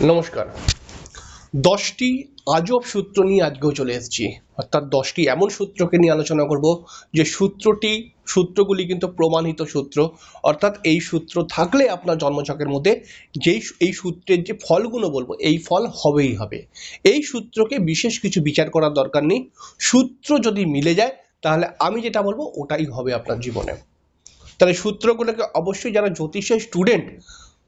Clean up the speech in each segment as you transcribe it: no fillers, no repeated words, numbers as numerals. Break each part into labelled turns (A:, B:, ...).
A: নমস্কার। 10টি আজব সূত্র নিয়ে আজকেও চলে এসেছি। অর্থাৎ 10টি এমন সূত্রকে নিয়ে আলোচনা করব যে সূত্রগুলি কিন্তু প্রমাণিত সূত্র। অর্থাৎ এই সূত্র থাকলে আপনার জন্মছকের মধ্যে এই সূত্রের যে ফলগুলো বলবো এই ফল হবেই হবে। এই সূত্রকে বিশেষ কিছু বিচার করার দরকার নেই। সূত্র যদি মিলে যায় তাহলে আমি যেটা বলবো ওটাই হবে আপনার জীবনে। তাহলে সূত্রগুলোকে অবশ্যই যারা জ্যোতিষের স্টুডেন্ট,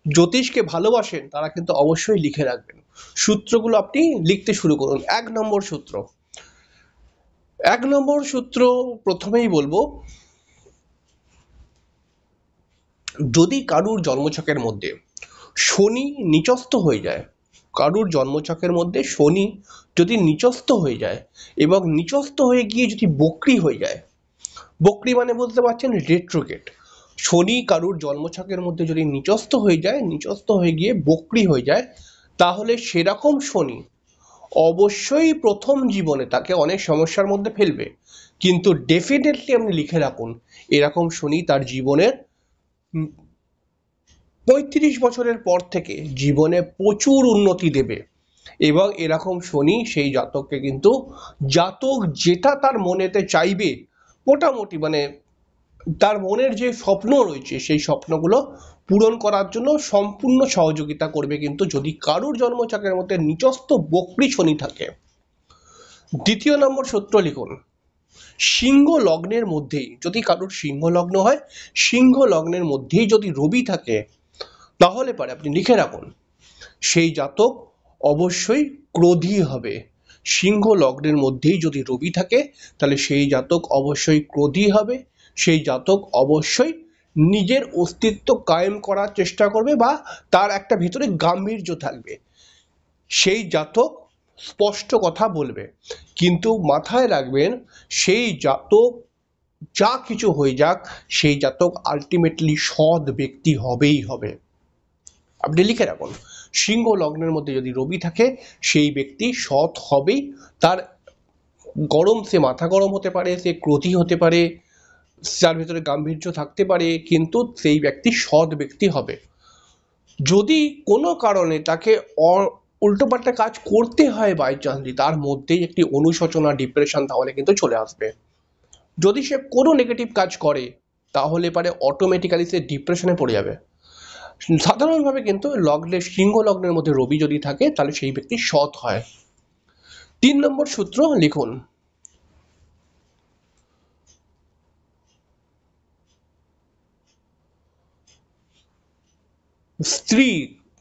A: জ্যোতিষকে ভালোবাসেন তারা কিন্তু অবশ্যই লিখে রাখবেন। সূত্রগুলো আপনি লিখতে শুরু করুন। 1 নম্বর সূত্র প্রথমেই বলবো, যদি কারুর জন্মছকের মধ্যে শনি নিচস্থ হয়ে যায়, কারুর জন্মছকের মধ্যে শনি যদি নিচস্থ হয়ে যায় এবং নিচস্থ হয়ে গিয়ে যদি বক্রি হয়ে যায়, বক্রি মানে বুঝতে পারছেন রেট্রোগেট। শনি কারুর জন্মছকের মধ্যে যদি নিচস্থ হয়ে যায়, নিচস্থ হয়ে গিয়ে বক্রি হয়ে যায়, তাহলে সেরকম শনি অবশ্যই প্রথম জীবনে তাকে অনেক সমস্যার মধ্যে ফেলবে। কিন্তু ডেফিনেটলি আপনি লিখে রাখুন, এরকম শনি তার জীবনের 35 বছরের পর থেকে জীবনে প্রচুর উন্নতি দেবে। এবং এরকম শনি সেই জাতককে কিন্তু জাতক যেটা তার মনেতে চাইবে, মোটামুটি মানে তার মনের যে স্বপ্ন রয়েছে সেই স্বপ্নগুলো পূরণ করার জন্য সম্পূর্ণ সহযোগিতা করবে। কিন্তু যদি কারুর জন্মছকের মধ্যে নিচস্থ বক্রী শনি থাকে। 2 নম্বর সূত্র লিখুন, সিংহ লগ্নের মধ্যেই যদি কারুর সিংহ লগ্ন হয়, সিংহ লগ্নের মধ্যেই যদি রবি থাকে, তাহলে পরে আপনি লিখে রাখুন সেই জাতক অবশ্যই ক্রোধী হবে। সিংহ লগ্নের মধ্যেই যদি রবি থাকে তাহলে সেই জাতক অবশ্যই ক্রোধী হবে। সেই জাতক অবশ্যই নিজের অস্তিত্ব কায়েম করার চেষ্টা করবে বা তার একটা ভিতরে গাম্ভীর্য থাকবে। সেই জাতক স্পষ্ট কথা বলবে। কিন্তু মাথায় রাখবেন, সেই জাতক যা কিছু হয়ে যাক, সেই জাতক আলটিমেটলি সৎ ব্যক্তি হবেই হবে। আপনি লিখে রাখুন, সিংহ লগ্নের মধ্যে যদি রবি থাকে সেই ব্যক্তি সৎ হবেই। তার সে মাথা গরম হতে পারে, সে ক্রোধী হতে পারে, যার ভিতরে গাম্ভীর্য থাকতে পারে, কিন্তু সেই ব্যক্তি সৎ ব্যক্তি হবে। যদি কোনো কারণে তাকে উল্টোপাল্টা কাজ করতে হয় বাই চান্স, তার মধ্যেই একটি অনুশোচনা, ডিপ্রেশন তাহলে কিন্তু চলে আসবে। যদি সে কোনো নেগেটিভ কাজ করে তাহলে পারে অটোমেটিক্যালি সে ডিপ্রেশনে পড়ে যাবে। সাধারণভাবে কিন্তু সিংহ লগ্নের মধ্যে রবি যদি থাকে তাহলে সেই ব্যক্তি সৎ হয়। 3 নম্বর সূত্র লিখুন,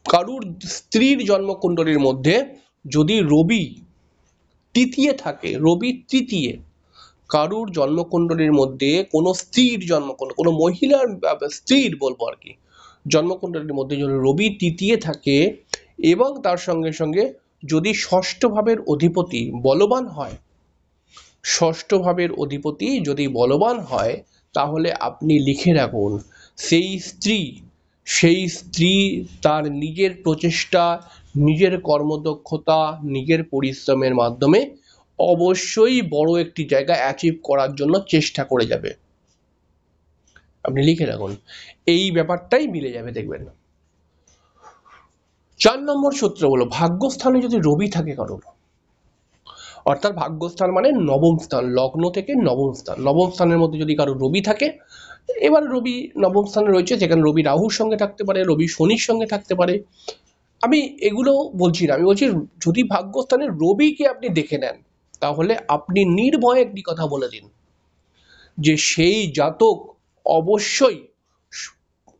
A: কারুর স্ত্রীর জন্মকুণ্ডলীর মধ্যে যদি রবি তৃতীয় থাকে, রবি তৃতীয়, কারুর জন্মকুণ্ডলীর মধ্যে কোনো স্ত্রীর জন্মকুণ্ডলী, কোনো মহিলার স্ত্রীর বলবো আর কি, জন্মকুণ্ডলীর মধ্যে যদি রবি তৃতীয় থাকে এবং তার সঙ্গে সঙ্গে যদি ষষ্ঠ ভাবের অধিপতি বলবান হয়, ষষ্ঠ ভাবের অধিপতি যদি বলবান হয়, তাহলে আপনি লিখে রাখুন সেই স্ত্রী তার নিজের প্রচেষ্টা, নিজের কর্মদক্ষতা, নিজের পরিশ্রমের মাধ্যমে অবশ্যই বড় একটি জায়গা অ্যাচিভ করার জন্য চেষ্টা করে যাবে। আপনি লিখে রাখুন, এই ব্যাপারটাই মিলে যাবে দেখবেন। 4 নম্বর সূত্র হলো, ভাগ্যস্থানে যদি রবি থাকে কারোর, অর্থাৎ ভাগ্যস্থান মানে নবম স্থান, লগ্ন থেকে নবম স্থান, নবম স্থানের মধ্যে যদি কারো রবি থাকে, এবার রবি নবম স্থানে রয়েছে, যেখানে রবি রাহুর সঙ্গে থাকতে পারে, রবি শনির সঙ্গে থাকতে পারে। আমি এগুলো বলছি না, আমি বলছি যদি ভাগ্যস্থানে রবিকে আপনি দেখে নেন তাহলে আপনি নির্ভয়ে একটি কথা বলে দিন যে সেই জাতক অবশ্যই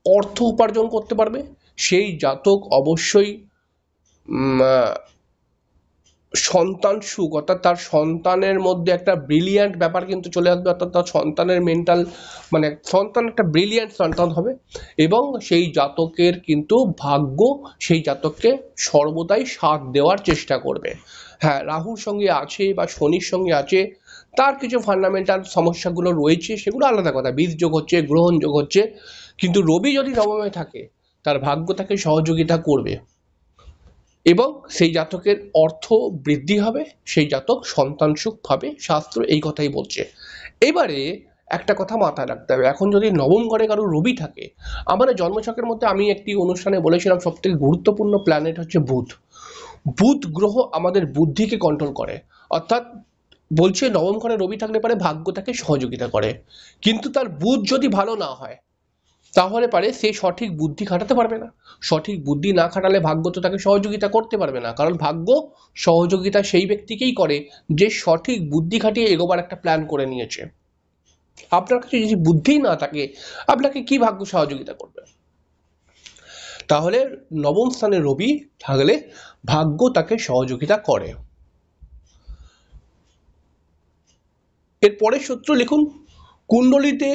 A: অর্থ উপার্জন করতে পারবে, সেই জাতক অবশ্যই সন্তান সুখ, অর্থাৎ তার সন্তানের মধ্যে একটা ব্রিলিয়ান্ট ব্যাপার কিন্তু চলে আসবে, অর্থাৎ তার সন্তানের মেন্টাল মানে সন্তান একটা ব্রিলিয়ান্ট সন্তান হবে। এবং সেই জাতকের কিন্তু ভাগ্য সেই জাতককে সর্বদাই সাথ দেওয়ার চেষ্টা করবে। হ্যাঁ, রাহুর সঙ্গে আছে বা শনির সঙ্গে আছে, তার কিছু ফান্ডামেন্টাল সমস্যাগুলো রয়েছে, সেগুলো আলাদা কথা, বীজ যোগ হচ্ছে, গ্রহণ যোগ হচ্ছে। কিন্তু রবি যদি নবমে থাকে তার ভাগ্য তাকে সহযোগিতা করবে এবং সেই জাতকের অর্থ বৃদ্ধি হবে, সেই জাতক সন্তান সুখ পাবে। শাস্ত্র এই কথাই বলছে। এবারে একটা কথা মাথায় রাখতে হবে, এখন যদি নবম ঘরে কারো রবি থাকে, আমাদের জন্মছকের মধ্যে আমি একটি অনুষ্ঠানে বলেছিলাম সব থেকে গুরুত্বপূর্ণ প্ল্যানেট হচ্ছে বুধ। বুধ গ্রহ আমাদের বুদ্ধিকে কন্ট্রোল করে, অর্থাৎ বলছে নবম ঘরে রবি থাকলে পারে ভাগ্য তাকে সহযোগিতা করে, কিন্তু তার বুধ যদি ভালো না হয় তাহলে পারে সে সঠিক বুদ্ধি খাটাতে পারবে না। সঠিক বুদ্ধি না খাটালে ভাগ্য তো তাকে সহযোগিতা করতে পারবে না, কারণ ভাগ্য সহযোগিতা সেই ব্যক্তিকেই করে যে সঠিক বুদ্ধি খাটিয়ে এগোবার একটা প্ল্যান করে নিয়েছে। আপনার কাছে যদি বুদ্ধিই না থাকে আপনাকে কি ভাগ্য সহযোগিতা করবে? তাহলে নবম স্থানে রবি থাকলে ভাগ্য তাকে সহযোগিতা করে। এর পরের সূত্র লিখুন, কুণ্ডলিতে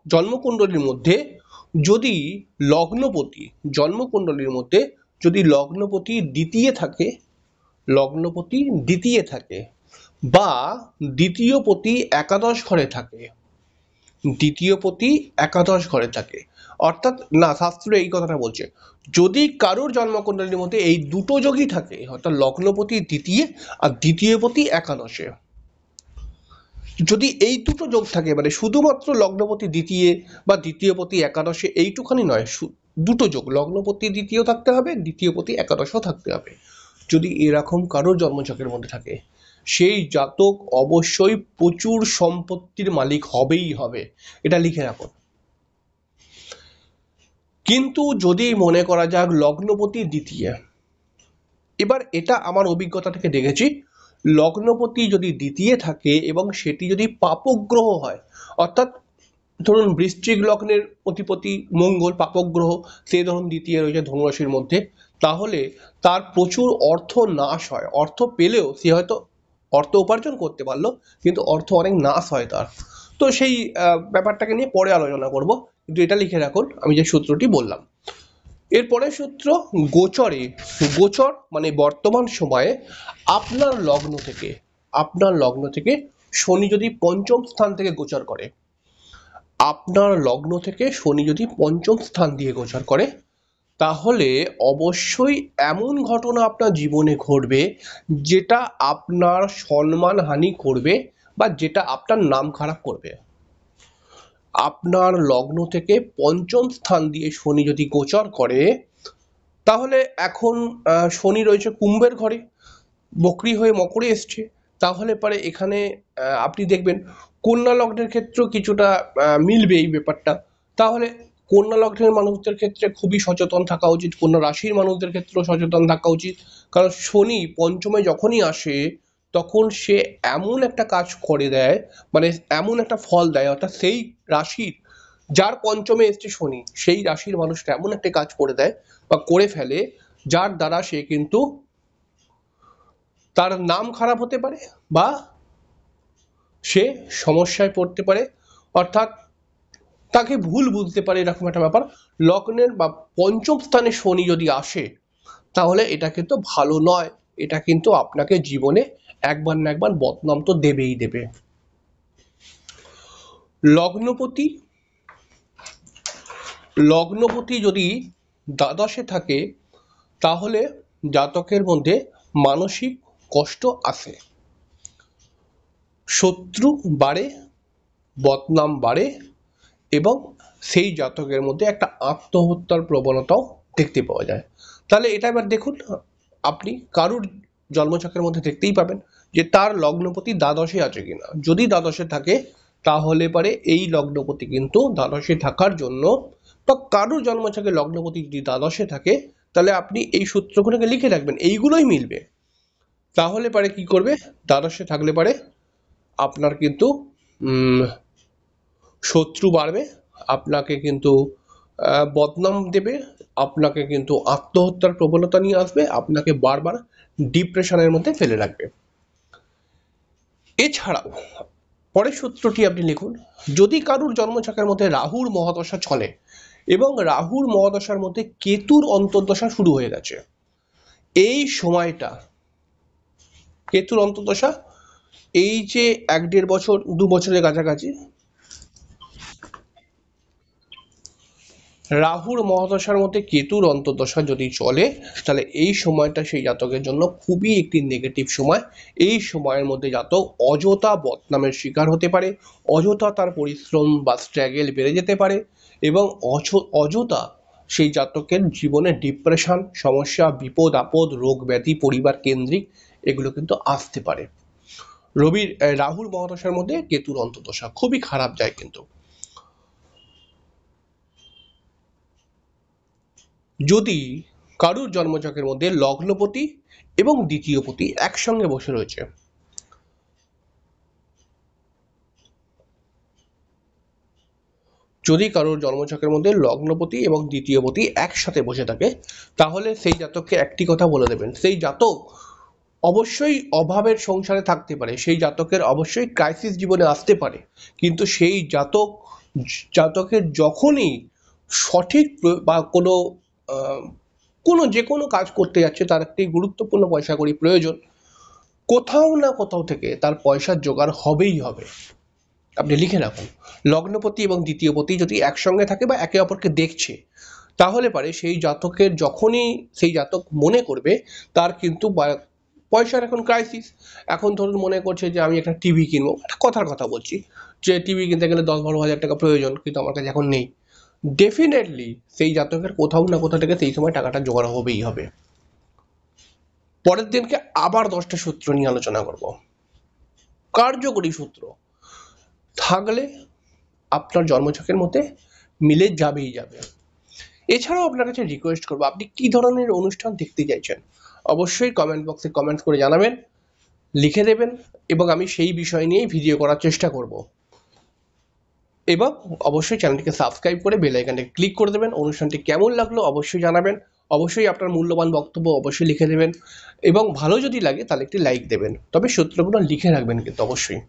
A: জন্মকুণ্ডলীর মধ্যে যদি লগ্নপতি জন্মকুণ্ডলীর মধ্যে যদি লগ্নপতি দ্বিতীয় থাকে বা দ্বিতীয় পতি একাদশ ঘরে থাকে, অর্থাৎ না, শাস্ত্র এই কথাটা বলছে যদি কারোর জন্মকুণ্ডলীর মধ্যে এই দুটো যোগই থাকে, অর্থাৎ লগ্নপতি দ্বিতীয় আর দ্বিতীয়পতি একাদশে, যদি এই দুটো যোগ থাকে, মানে শুধুমাত্র লগ্নপতি দ্বিতীয় বা দ্বিতীয়পতি একাদশে এইটুখানি নয়, দুটো যোগ, লগ্নপতি দ্বিতীয় থাকতে হবে, দ্বিতীয়পতি একাদশও থাকতে হবে, যদি এরকম কারোর জন্মছকের মধ্যে থাকে সেই জাতক অবশ্যই প্রচুর সম্পত্তির মালিক হবেই হবে, এটা লিখে রাখুন। কিন্তু যদি মনে করা যাক লগ্নপতি দ্বিতীয়, এবার এটা আমার অভিজ্ঞতা থেকে দেখেছি, লগ্নপতি যদি দ্বিতীয় থাকে এবং সেটি যদি পাপগ্রহ হয়, অর্থাৎ ধরুন বৃশ্চিক লগ্নের অধিপতি মঙ্গল পাপগ্রহ, সে ধরুন দ্বিতীয় রয়েছে ধনুরাশির মধ্যে, তাহলে তার প্রচুর অর্থ নাশ হয়, অর্থ পেলেও সে হয়তো অর্থ উপার্জন করতে পারলো কিন্তু অর্থ অনেক নাশ হয় তার। তো সেই ব্যাপারটাকে নিয়ে পরে আলোচনা করব, কিন্তু এটা লিখে রাখুন আমি যে সূত্রটি বললাম। এরপরের সূত্র, গোচর মানে বর্তমান সময়ে আপনার লগ্ন থেকে শনি যদি পঞ্চম স্থান থেকে গোচর করে, আপনার লগ্ন থেকে শনি যদি পঞ্চম স্থান দিয়ে গোচর করে, তাহলে অবশ্যই এমন ঘটনা আপনার জীবনে ঘটবে যেটা আপনার সম্মানহানি করবে বা যেটা আপনার নাম খারাপ করবে। আপনার লগ্ন থেকে পঞ্চম স্থান দিয়ে শনি যদি গোচর করে, তাহলে এখন শনি রয়েছে কুম্ভের ঘরে, বকরি হয়ে মকরে এসছে, তাহলে পরে এখানে আপনি দেখবেন কন্যা লগ্নের ক্ষেত্রেও কিছুটা মিলবে এই ব্যাপারটা। তাহলে কন্যা লগ্নের মানুষদের ক্ষেত্রে খুবই সচেতন থাকা উচিত, কন্যা রাশির মানুষদের ক্ষেত্রেও সচেতন থাকা উচিত, কারণ শনি পঞ্চমে যখনই আসে তখন সে এমন একটা কাজ করে দেয়, মানে এমন একটা ফল দেয়, অর্থাৎ সেই রাশির যার পঞ্চমে এসছে শনি সেই রাশির মানুষটা এমন একটা কাজ করে দেয় বা করে ফেলে যার দ্বারা সে কিন্তু তার নাম খারাপ হতে পারে বা সে সমস্যায় পড়তে পারে, অর্থাৎ তাকে ভুল বুঝতে পারে, এরকম একটা ব্যাপার। লগ্নের বা পঞ্চম স্থানে শনি যদি আসে তাহলে এটা কিন্তু ভালো নয়, এটা কিন্তু আপনাকে জীবনে একবার না একবার বদনাম তো দেবেই দেবে। লগ্নপতি যদি দ্বাদশে থাকে তাহলে জাতকের মধ্যে মানসিক কষ্ট আসে, শত্রু বাড়ে, বদনাম বাড়ে এবং সেই জাতকের মধ্যে একটা আত্মহত্যার প্রবণতাও দেখতে পাওয়া যায়। তাহলে এটা এবার দেখুন, আপনি কারুর জন্মছকের মধ্যে দেখতেই পাবেন যে তার লগ্নপতি দ্বাদশে আছে কিনা, যদি দ্বাদশে থাকে তাহলে পরে এই লগ্নপতি কিন্তু দ্বাদশে থাকার জন্য, বা কারুর জন্মছকে লগ্নপতি যদি দ্বাদশে থাকে তাহলে আপনি এই সূত্রগুলোকে লিখে রাখবেন, এইগুলোই মিলবে। তাহলে পারে কি করবে, দ্বাদশে থাকলে পারে আপনার কিন্তু শত্রু বাড়বে, আপনাকে কিন্তু বদনাম দেবে, আপনাকে কিন্তু আত্মহত্যার প্রবণতা নিয়ে আসবে, আপনাকে বারবার ডিপ্রেশনের মধ্যে ফেলে রাখবে। এছাড়াও পরের সূত্রটি আপনি লিখুন, যদি কারুর জন্মছকের মধ্যে রাহুর মহাদশা চলে এবং রাহুর মহাদশার মধ্যে কেতুর অন্তর্দশা শুরু হয়ে গেছে, এই সময়টা কেতুর অন্তর্দশা এই যে 1-1.5 বছর 2 বছরের কাছাকাছি, রাহুর মহাদশার মধ্যে কেতুর অন্তর্দশা যদি চলে তাহলে এই সময়টা সেই জাতকের জন্য খুবই একটি নেগেটিভ সময়। এই সময়ের মধ্যে জাতক অযথা বদনামের শিকার হতে পারে, অযথা তার পরিশ্রম বা স্ট্রাগল বেড়ে যেতে পারে এবং অযথা সেই জাতকের জীবনে ডিপ্রেশন, সমস্যা, বিপদ আপদ, রোগ ব্যাধি, পরিবার কেন্দ্রিক এগুলো কিন্তু আসতে পারে। রাহুর মহাদশার মধ্যে কেতুর অন্তর্দশা খুবই খারাপ যায় কিন্তু। যদি কারুর জন্মছকের মধ্যে লগ্নপতি এবং দ্বিতীয়পতি একসঙ্গে বসে রয়েছে, যদি কারোর জন্মছকের মধ্যে লগ্নপতি এবং দ্বিতীয়পতি একসাথে বসে থাকে তাহলে সেই জাতককে একটি কথা বলে দেবেন, সেই জাতক অবশ্যই অভাবের সংসারে থাকতে পারে, সেই জাতকের অবশ্যই ক্রাইসিস জীবনে আসতে পারে, কিন্তু সেই জাতকের যখনই সঠিক বা কোনো যে কোনো কাজ করতে যাচ্ছে তার একটি গুরুত্বপূর্ণ পয়সা কড়ি প্রয়োজন, কোথাও না কোথাও থেকে তার পয়সার জোগাড় হবেই হবে। আপনি লিখে রাখুন, লগ্নপতি এবং দ্বিতীয়পতি যদি একসঙ্গে থাকে বা একে অপরকে দেখছে তাহলে পারে সেই জাতকের যখনই সেই জাতক মনে করবে তার কিন্তু পয়সার এখন ক্রাইসিস, এখন ধরুন মনে করছে যে আমি একটা টিভি কিনবো, একটা কথার কথা বলছি, যে টিভি কিনতে গেলে 10-12 হাজার টাকা প্রয়োজন কিন্তু আমার কাছে এখন নেই, ডেফিনেটলি সেই জাতকের কোথাও না কোথাও থেকে সেই সময় টাকাটা জোগাড় হবেই হবে। পরের দিনকে আবার 10টা সূত্র নিয়ে আলোচনা করব। কার্যকরী সূত্র থাকলে আপনার জন্মছকের মধ্যে মিলে যাবেই যাবে। এছাড়াও আপনার কাছে রিকোয়েস্ট করবো, আপনি কি ধরনের অনুষ্ঠান দেখতে চাইছেন অবশ্যই কমেন্ট বক্সে কমেন্ট করে জানাবেন, লিখে দেবেন এবং আমি সেই বিষয় নিয়েই ভিডিও করার চেষ্টা করব। এবং অবশ্যই চ্যানেলটিকে সাবস্ক্রাইব করে বেল আইকনটাকে ক্লিক করে দেবেন। অনুষ্ঠানটি কেমন লাগলো অবশ্যই জানাবেন, অবশ্যই আপনার মূল্যবান বক্তব্য অবশ্যই লিখে দেবেন এবং ভালো যদি লাগে তাহলে একটি লাইক দেবেন, তবে সূত্রগুলো লিখে রাখবেন কিন্তু অবশ্যই।